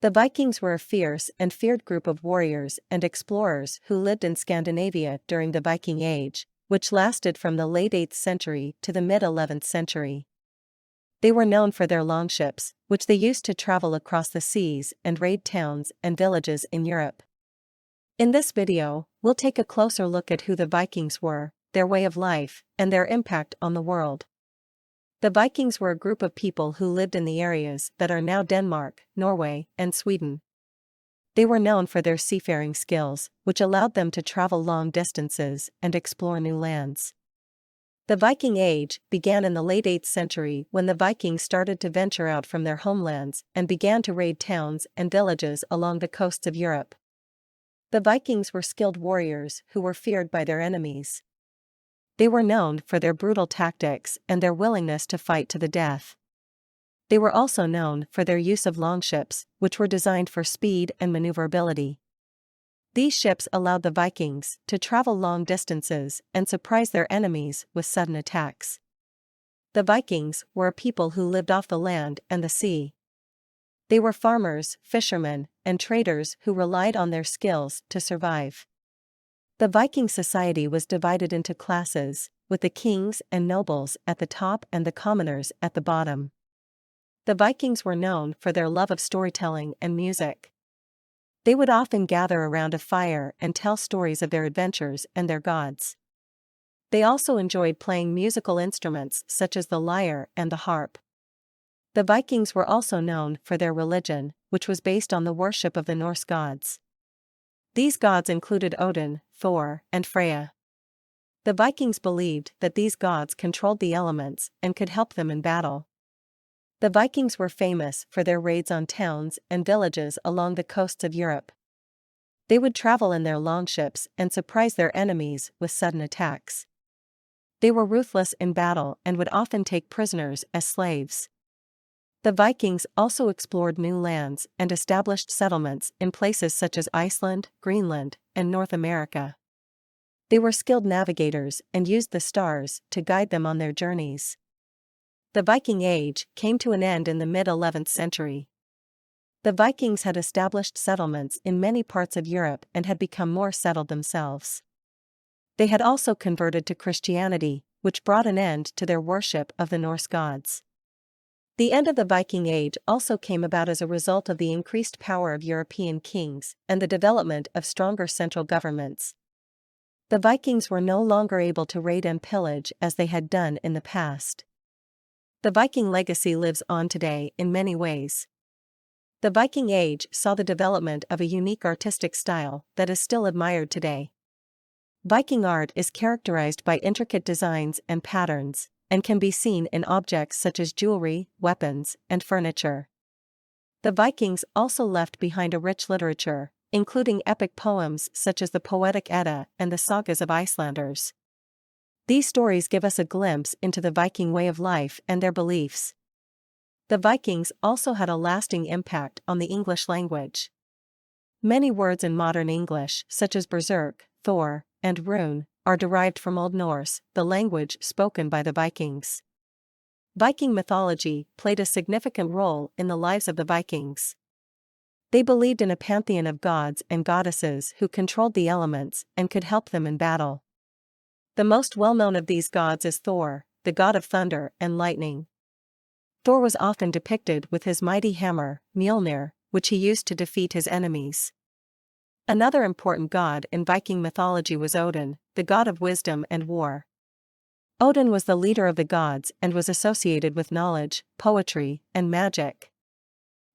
The Vikings were a fierce and feared group of warriors and explorers who lived in Scandinavia during the Viking Age, which lasted from the late 8th century to the mid-11th century. They were known for their longships, which they used to travel across the seas and raid towns and villages in Europe. In this video, we'll take a closer look at who the Vikings were, their way of life, and their impact on the world. The Vikings were a group of people who lived in the areas that are now Denmark, Norway, and Sweden. They were known for their seafaring skills, which allowed them to travel long distances and explore new lands. The Viking Age began in the late 8th century when the Vikings started to venture out from their homelands and began to raid towns and villages along the coasts of Europe. The Vikings were skilled warriors who were feared by their enemies. They were known for their brutal tactics and their willingness to fight to the death. They were also known for their use of longships, which were designed for speed and maneuverability. These ships allowed the Vikings to travel long distances and surprise their enemies with sudden attacks. The Vikings were a people who lived off the land and the sea. They were farmers, fishermen, and traders who relied on their skills to survive. The Viking society was divided into classes, with the kings and nobles at the top and the commoners at the bottom. The Vikings were known for their love of storytelling and music. They would often gather around a fire and tell stories of their adventures and their gods. They also enjoyed playing musical instruments such as the lyre and the harp. The Vikings were also known for their religion, which was based on the worship of the Norse gods. These gods included Odin, Thor, and Freya. The Vikings believed that these gods controlled the elements and could help them in battle. The Vikings were famous for their raids on towns and villages along the coasts of Europe. They would travel in their longships and surprise their enemies with sudden attacks. They were ruthless in battle and would often take prisoners as slaves. The Vikings also explored new lands and established settlements in places such as Iceland, Greenland, and North America. They were skilled navigators and used the stars to guide them on their journeys. The Viking Age came to an end in the mid-11th century. The Vikings had established settlements in many parts of Europe and had become more settled themselves. They had also converted to Christianity, which brought an end to their worship of the Norse gods. The end of the Viking Age also came about as a result of the increased power of European kings and the development of stronger central governments. The Vikings were no longer able to raid and pillage as they had done in the past. The Viking legacy lives on today in many ways. The Viking Age saw the development of a unique artistic style that is still admired today. Viking art is characterized by intricate designs and patterns, and can be seen in objects such as jewelry, weapons, and furniture. The Vikings also left behind a rich literature, including epic poems such as the Poetic Edda and the sagas of Icelanders. These stories give us a glimpse into the Viking way of life and their beliefs. The Vikings also had a lasting impact on the English language. Many words in modern English, such as berserk, Thor, and rune, are derived from Old Norse, the language spoken by the Vikings. Viking mythology played a significant role in the lives of the Vikings. They believed in a pantheon of gods and goddesses who controlled the elements and could help them in battle. The most well-known of these gods is Thor, the god of thunder and lightning. Thor was often depicted with his mighty hammer, Mjolnir, which he used to defeat his enemies. Another important god in Viking mythology was Odin, the god of wisdom and war. Odin was the leader of the gods and was associated with knowledge, poetry, and magic.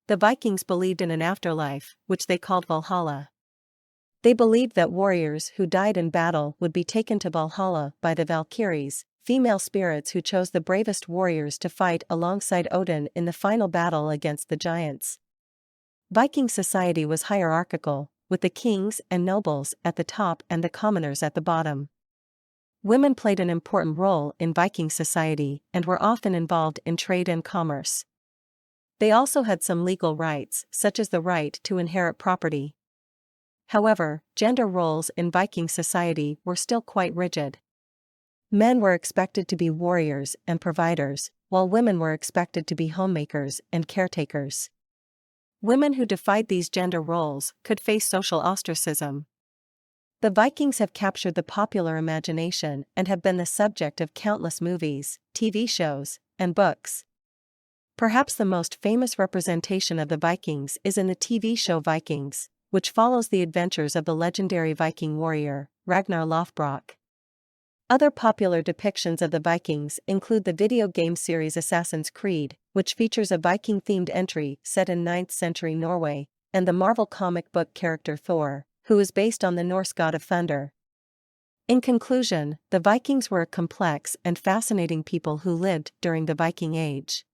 The Vikings believed in an afterlife, which they called Valhalla. They believed that warriors who died in battle would be taken to Valhalla by the Valkyries, female spirits who chose the bravest warriors to fight alongside Odin in the final battle against the giants. Viking society was hierarchical, with the kings and nobles at the top and the commoners at the bottom. Women played an important role in Viking society and were often involved in trade and commerce. They also had some legal rights, such as the right to inherit property. However, gender roles in Viking society were still quite rigid. Men were expected to be warriors and providers, while women were expected to be homemakers and caretakers. Women who defied these gender roles could face social ostracism. The Vikings have captured the popular imagination and have been the subject of countless movies, TV shows, and books. Perhaps the most famous representation of the Vikings is in the TV show Vikings, which follows the adventures of the legendary Viking warrior, Ragnar Lothbrok. Other popular depictions of the Vikings include the video game series Assassin's Creed, which features a Viking-themed entry set in 9th century Norway, and the Marvel comic book character Thor, who is based on the Norse god of thunder. In conclusion, the Vikings were a complex and fascinating people who lived during the Viking Age.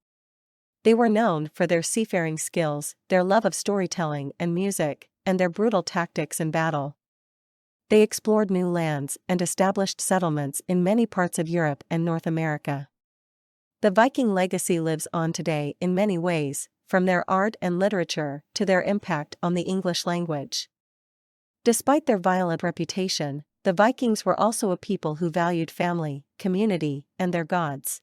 They were known for their seafaring skills, their love of storytelling and music, and their brutal tactics in battle. They explored new lands and established settlements in many parts of Europe and North America. The Viking legacy lives on today in many ways, from their art and literature to their impact on the English language. Despite their violent reputation, the Vikings were also a people who valued family, community, and their gods.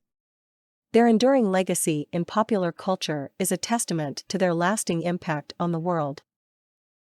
Their enduring legacy in popular culture is a testament to their lasting impact on the world.